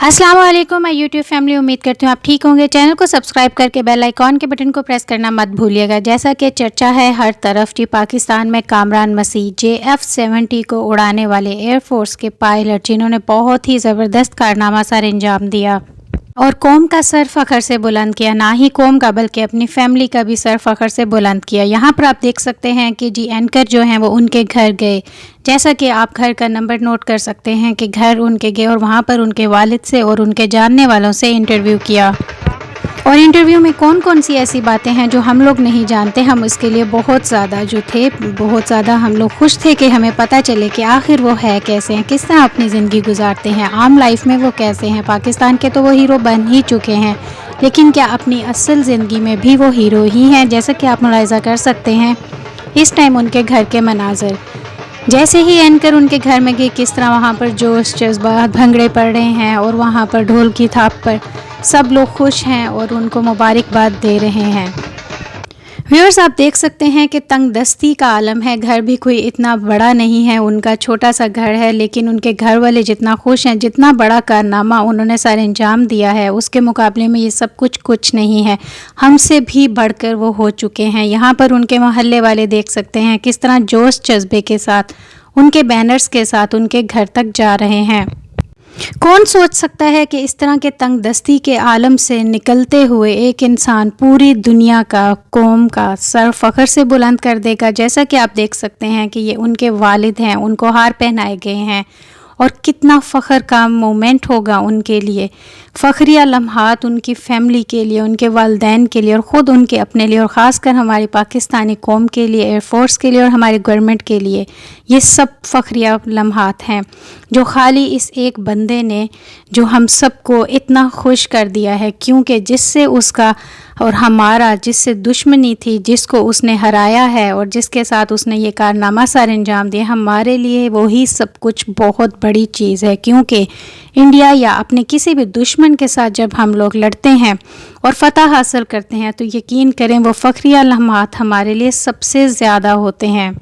अस्सलाम वालेकुम मैं यूट्यूब फैमिली, उम्मीद करती हूँ आप ठीक होंगे। चैनल को सब्सक्राइब करके बेल आइकॉन के बटन को प्रेस करना मत भूलिएगा। जैसा कि चर्चा है हर तरफ कि पाकिस्तान में कामरान मसीह JF-70 को उड़ाने वाले एयरफोर्स के पायलट, जिन्होंने बहुत ही ज़बरदस्त कारनामा सर अंजाम दिया और कौम का सर फ़ख्र से बुलंद किया, ना ही कौम का बल्कि अपनी फैमिली का भी सर फ़ख्र से बुलंद किया। यहाँ पर आप देख सकते हैं कि जी एंकर जो हैं वो उनके घर गए। जैसा कि आप घर का नंबर नोट कर सकते हैं कि घर उनके गए और वहाँ पर उनके वालिद से और उनके जानने वालों से इंटरव्यू किया। और इंटरव्यू में कौन कौन सी ऐसी बातें हैं जो हम लोग नहीं जानते, हम इसके लिए बहुत ज़्यादा हम लोग खुश थे कि हमें पता चले कि आखिर वो है कैसे हैं, किस तरह अपनी ज़िंदगी गुजारते हैं, आम लाइफ में वो कैसे हैं। पाकिस्तान के तो वो हीरो बन ही चुके हैं, लेकिन क्या अपनी असल ज़िंदगी में भी वो हीरो ही हैं? जैसा कि आप मुलाहिज़ा कर सकते हैं इस टाइम उनके घर के मनाज़र। जैसे ही एंकर उनके घर में गए, किस तरह वहाँ पर जोश जज्बात भंगड़े पड़ रहे हैं और वहाँ पर ढोल की थाप पर सब लोग खुश हैं और उनको मुबारकबाद दे रहे हैं। व्यूअर्स, आप देख सकते हैं कि तंग दस्ती का आलम है। घर भी कोई इतना बड़ा नहीं है, उनका छोटा सा घर है, लेकिन उनके घर वाले जितना खुश हैं, जितना बड़ा कारनामा उन्होंने सर अंजाम दिया है, उसके मुकाबले में ये सब कुछ नहीं है। हमसे भी बढ़कर वो हो चुके हैं। यहाँ पर उनके मोहल्ले वाले देख सकते हैं किस तरह जोश जज्बे के साथ, उनके बैनर्स के साथ उनके घर तक जा रहे हैं। कौन सोच सकता है कि इस तरह के तंग दस्ती के आलम से निकलते हुए एक इंसान पूरी दुनिया का, कौम का सर फ़ख्र से बुलंद कर देगा। जैसा कि आप देख सकते हैं कि ये उनके वालिद हैं, उनको हार पहनाए गए हैं और कितना फ़ख्र का मोमेंट होगा उनके लिए, फ़ख्रिया लम्हात उनकी फैमिली के लिए, उनके वालिदैन के लिए और ख़ुद उनके अपने लिए, और ख़ास कर हमारी पाकिस्तानी कौम के लिए, एयरफोर्स के लिए और हमारी गवर्नमेंट के लिए। ये सब फ़ख्रिया लम्हात हैं जो खाली इस एक बंदे ने, जो हम सबको इतना खुश कर दिया है, क्योंकि जिससे उसका और हमारा, जिससे दुश्मनी थी, जिसको उसने हराया है और जिसके साथ उसने ये कारनामा सर अंजाम दिया, हमारे लिए वही सब कुछ बहुत बड़ी चीज़ है। क्योंकि इंडिया या अपने किसी भी दुश्मन के साथ जब हम लोग लड़ते हैं और फ़तह हासिल करते हैं, तो यकीन करें वो फ़ख्रिया लम्हात हमारे लिए सबसे ज़्यादा होते हैं।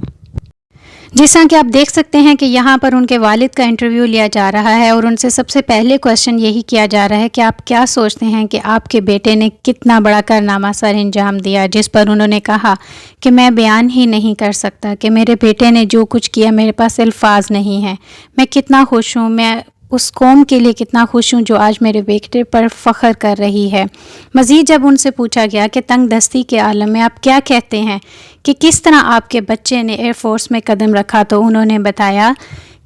जिस तरह कि आप देख सकते हैं कि यहाँ पर उनके वालिद का इंटरव्यू लिया जा रहा है और उनसे सबसे पहले क्वेश्चन यही किया जा रहा है कि आप क्या सोचते हैं कि आपके बेटे ने कितना बड़ा कारनामा सर अंजाम दिया, जिस पर उन्होंने कहा कि मैं बयान ही नहीं कर सकता कि मेरे बेटे ने जो कुछ किया, मेरे पास अल्फाज नहीं हैं। मैं कितना खुश हूँ, मैं उस कौम के लिए कितना खुश हूँ जो आज मेरे बेटे पर फ़ख्र कर रही है। मज़ीद जब उनसे पूछा गया कि तंग दस्ती के आलम में आप क्या कहते हैं कि किस तरह आपके बच्चे ने एयरफोर्स में कदम रखा, तो उन्होंने बताया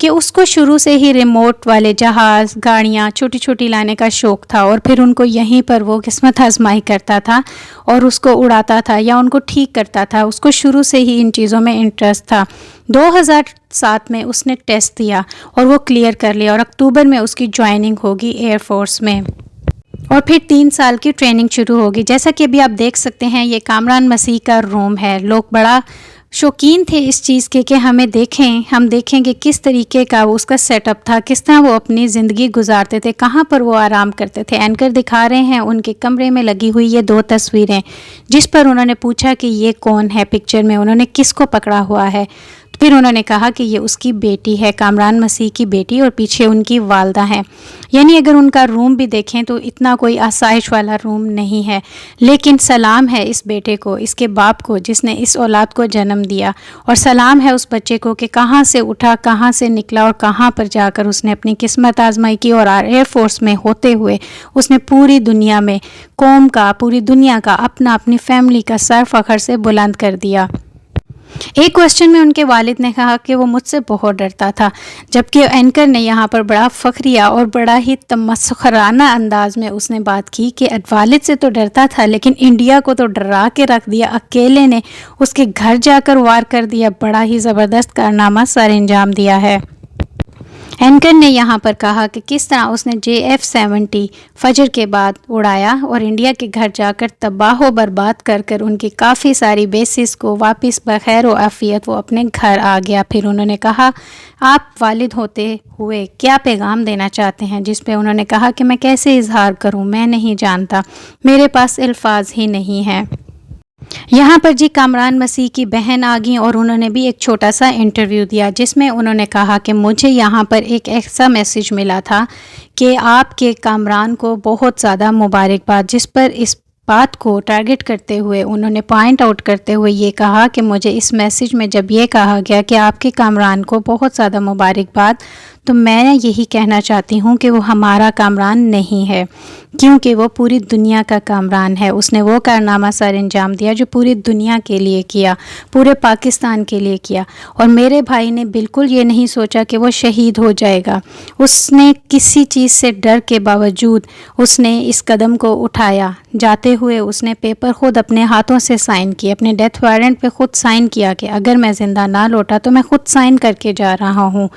कि उसको शुरू से ही रिमोट वाले जहाज़, गाड़ियाँ छोटी छोटी लाने का शौक़ था और फिर उनको यहीं पर वो किस्मत आजमाई करता था और उसको उड़ाता था या उनको ठीक करता था। उसको शुरू से ही इन चीज़ों में इंटरेस्ट था। 2007 में उसने टेस्ट दिया और वो क्लियर कर लिया और अक्टूबर में उसकी ज्वाइनिंग होगी एयरफोर्स में और फिर 3 साल की ट्रेनिंग शुरू होगी। जैसा कि अभी आप देख सकते हैं ये कामरान मसीह का रूम है। लोग बड़ा शौकीन थे इस चीज़ के कि हम देखें कि किस तरीके का उसका सेटअप था, किस तरह वो अपनी ज़िंदगी गुजारते थे, कहाँ पर वो आराम करते थे। एंकर दिखा रहे हैं उनके कमरे में लगी हुई ये 2 तस्वीरें, जिस पर उन्होंने पूछा कि ये कौन है पिक्चर में, उन्होंने किसको पकड़ा हुआ है। फिर उन्होंने कहा कि ये उसकी बेटी है, कामरान मसीह की बेटी, और पीछे उनकी वालदा हैं। यानी अगर उनका रूम भी देखें तो इतना कोई आसाइश वाला रूम नहीं है, लेकिन सलाम है इस बेटे को, इसके बाप को, जिसने इस औलाद को जन्म दिया, और सलाम है उस बच्चे को कि कहाँ से उठा, कहाँ से निकला और कहाँ पर जाकर उसने अपनी किस्मत आजमाई की और एयरफोर्स में होते हुए उसने पूरी दुनिया में कौम का, पूरी दुनिया का, अपनी फैमिली का सर फ़ख्र से बुलंद कर दिया। एक क्वेश्चन में उनके वालिद ने कहा कि वो मुझसे बहुत डरता था, जबकि एंकर ने यहाँ पर बड़ा फ़ख्रिया और बड़ा ही तमस्खुराना अंदाज में उसने बात की कि वालिद से तो डरता था, लेकिन इंडिया को तो डरा के रख दिया, अकेले ने उसके घर जाकर वार कर दिया। बड़ा ही ज़बरदस्त कारनामा सर अंजाम दिया है। एंकर ने यहाँ पर कहा कि किस तरह उसने JF-70 फजर के बाद उड़ाया और इंडिया के घर जाकर तबाह व बर्बाद कर उनकी काफ़ी सारी बेसिस को वापस बखैर व आफियत वो अपने घर आ गया। फिर उन्होंने कहा आप वालिद होते हुए क्या पैगाम देना चाहते हैं, जिस पे उन्होंने कहा कि मैं कैसे इजहार करूँ, मैं नहीं जानता, मेरे पास अल्फाज ही नहीं है। यहाँ पर जी कामरान मसीह की बहन आ गईं और उन्होंने भी एक छोटा सा इंटरव्यू दिया, जिसमें उन्होंने कहा कि मुझे यहाँ पर एक ऐसा मैसेज मिला था कि आपके कामरान को बहुत ज़्यादा मुबारकबाद, जिस पर इस बात को टारगेट करते हुए उन्होंने पॉइंट आउट करते हुए ये कहा कि मुझे इस मैसेज में जब ये कहा गया कि आपके कामरान को बहुत ज़्यादा मुबारकबाद, तो मैं यही कहना चाहती हूँ कि वो हमारा कामरान नहीं है, क्योंकि वो पूरी दुनिया का कामरान है। उसने वो कारनामा सर अंजाम दिया जो पूरी दुनिया के लिए किया, पूरे पाकिस्तान के लिए किया। और मेरे भाई ने बिल्कुल ये नहीं सोचा कि वो शहीद हो जाएगा। उसने किसी चीज़ से डर के बावजूद उसने इस कदम को उठाया। जाते हुए उसने पेपर ख़ुद अपने हाथों से साइन किए, अपने डेथ वारंट पे ख़ुद साइन किया कि अगर मैं ज़िंदा ना लौटा तो मैं ख़ुद साइन करके जा रहा हूँ।